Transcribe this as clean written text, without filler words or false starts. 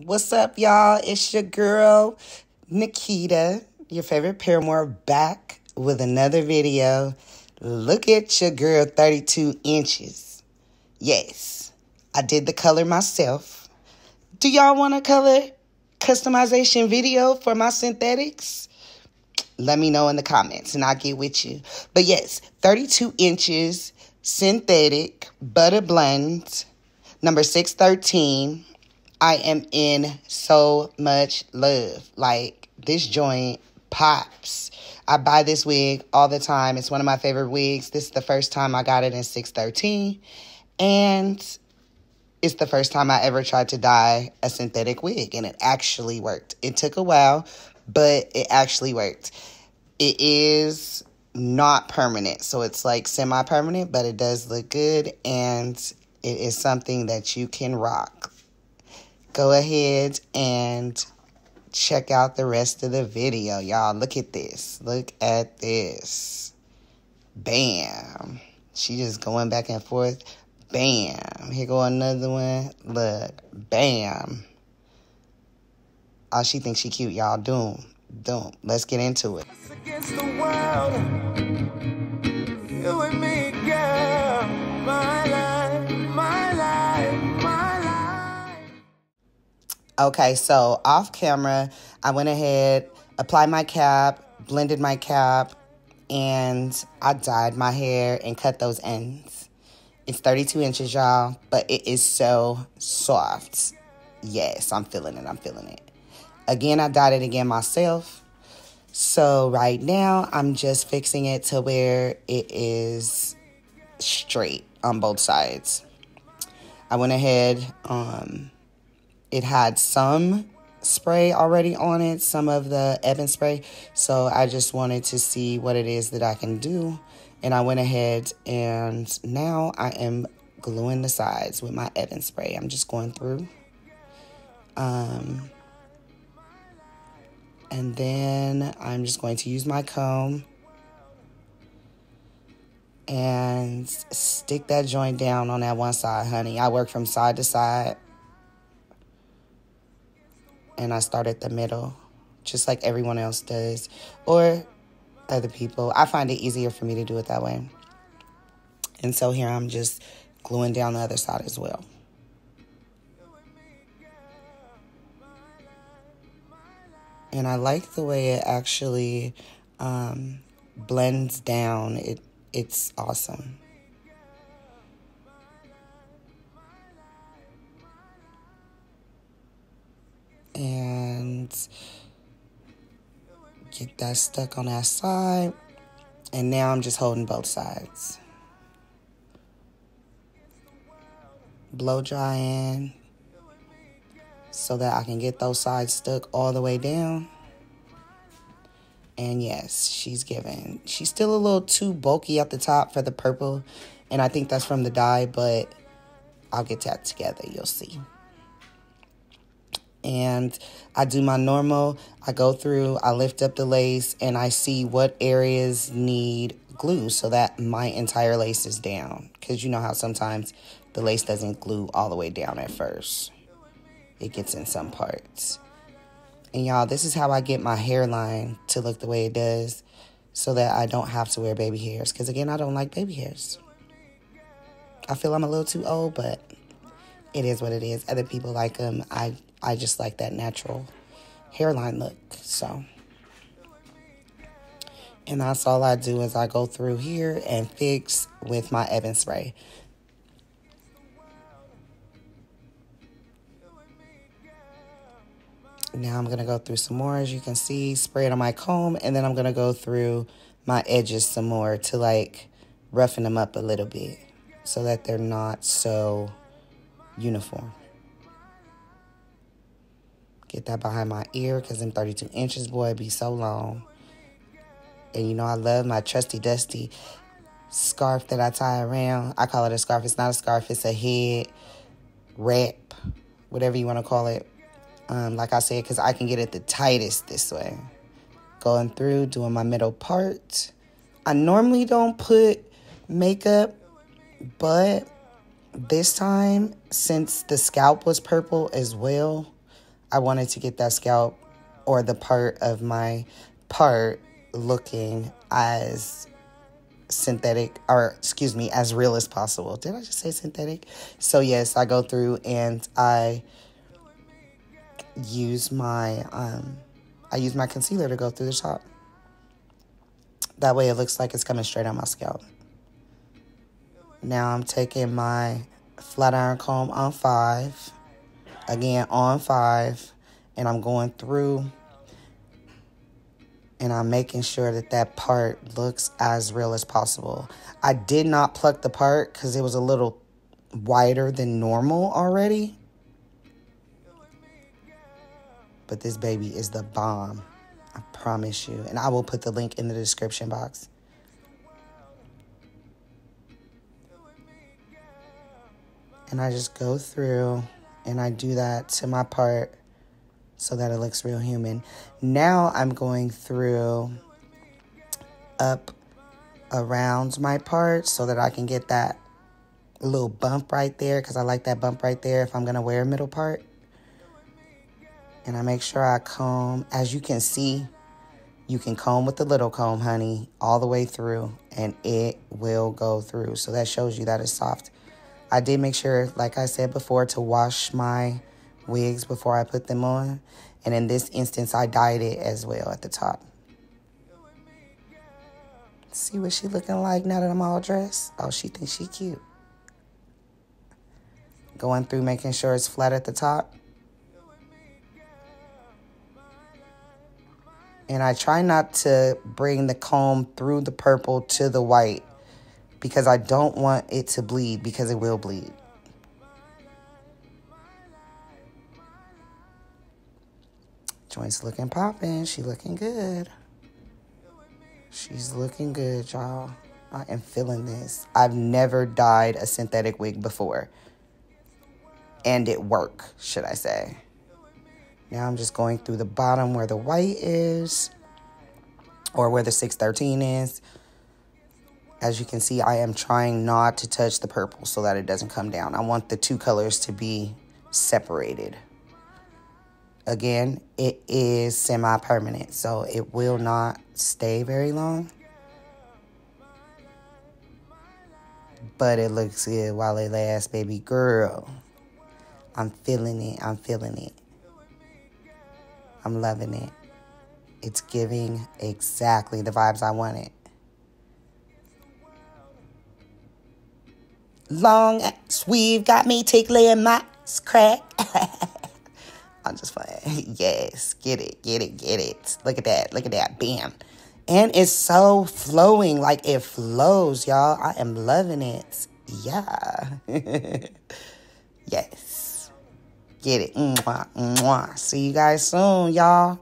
What's up, y'all? It's your girl, Nakita, your favorite Paramour, back with another video. Look at your girl, 32 inches. Yes, I did the color myself. Do y'all want a color customization video for my synthetics? Let me know in the comments and I'll get with you. But yes, 32 inches, synthetic, Butta Blend, number 613. I am in so much love. Like, this joint pops. I buy this wig all the time. It's one of my favorite wigs. This is the first time I got it in 613. And it's the first time I ever tried to dye a synthetic wig. And it actually worked. It took a while, but it actually worked. It is not permanent. So it's like semi-permanent, but it does look good. And it is something that you can rock. Go ahead and check out the rest of the video, y'all. Look at this. Look at this. Bam. She just going back and forth. Bam. Here go another one. Look. Bam. Oh, she thinks she cute, y'all. Doom. Let's get into it. Against the world. You and me, girl. My life, my life, my life. Okay, so off camera, I went ahead, applied my cap, blended my cap, and I dyed my hair and cut those ends. It's 32 inches, y'all, but it is so soft. Yes, I'm feeling it. Again, I dyed it again myself. So right now, I'm just fixing it to where it is straight on both sides. I went ahead, it had some spray already on it, some of the EBIN spray. So I just wanted to see what it is that I can do. And I went ahead and now I am gluing the sides with my EBIN spray. I'm just going through. And then I'm just going to use my comb and stick that joint down on that one side, honey. I work from side to side. And I start at the middle, just like everyone else does, or other people. I find it easier for me to do it that way. And so here I'm just gluing down the other side as well. And I like the way it actually blends down. It's awesome. And get that stuck on that side. And now I'm just holding both sides. Blow drying so that I can get those sides stuck all the way down. And yes, she's still a little too bulky at the top for the purple. And I think that's from the dye, but I'll get that together. You'll see. And I do my normal. I go through, I lift up the lace, and I see what areas need glue so that my entire lace is down. Because you know how sometimes the lace doesn't glue all the way down at first. It gets in some parts. And y'all, this is how I get my hairline to look the way it does so that I don't have to wear baby hairs. Because again, I don't like baby hairs. I feel I'm a little too old, but it is what it is. Other people like them. I just like that natural hairline look, so. And that's all I do is I go through here and fix with my EBIN spray. Now I'm going to go through some more, as you can see, spray it on my comb, and then I'm going to go through my edges some more to, like, roughen them up a little bit so that they're not so uniform. Get that behind my ear because them 32 inches, boy, be so long. And you know I love my trusty dusty scarf that I tie around. I call it a scarf. It's not a scarf. It's a head wrap, whatever you want to call it. Like I said, because I can get it the tightest this way. Going through, doing my middle part. I normally don't put makeup, but this time, since the scalp was purple as well, I wanted to get that scalp or the part of my part looking as synthetic, or excuse me, as real as possible. Did I just say synthetic? So yes, I go through and I use my concealer to go through the top. That way it looks like it's coming straight on my scalp. Now I'm taking my flat iron comb on 5, again on 5, and I'm going through and I'm making sure that that part looks as real as possible. I did not pluck the part because it was a little wider than normal already. But this baby is the bomb. I promise you. And I will put the link in the description box. And I just go through and I do that to my part so that it looks real human. Now I'm going through up around my part so that I can get that little bump right there, because I like that bump right there if I'm going to wear a middle part. And I make sure I comb. As you can see, you can comb with the little comb, honey, all the way through, and it will go through. So that shows you that it's soft. I did make sure, like I said before, to wash my wigs before I put them on. And in this instance, I dyed it as well at the top. See what she looking like now that I'm all dressed? Oh, she thinks she cute. Going through, making sure it's flat at the top. And I try not to bring the comb through the purple to the white because I don't want it to bleed, because it will bleed. Joint's looking poppin'. She looking good. She's looking good, y'all. I am feeling this. I've never dyed a synthetic wig before. And it worked, should I say. Now I'm just going through the bottom where the white is, or where the 613 is. As you can see, I am trying not to touch the purple so that it doesn't come down. I want the two colors to be separated. Again, it is semi-permanent, so it will not stay very long. But it looks good while it lasts, baby girl. I'm feeling it. I'm feeling it. I'm loving it. It's giving exactly the vibes I wanted. Long weave got me tickling my crack. I'm just playing. Yes, get it, get it, get it. Look at that, look at that, bam. And it's so flowing, like it flows, y'all. I am loving it. Yeah. Yes. Get it. Mwah, mwah. See you guys soon, y'all.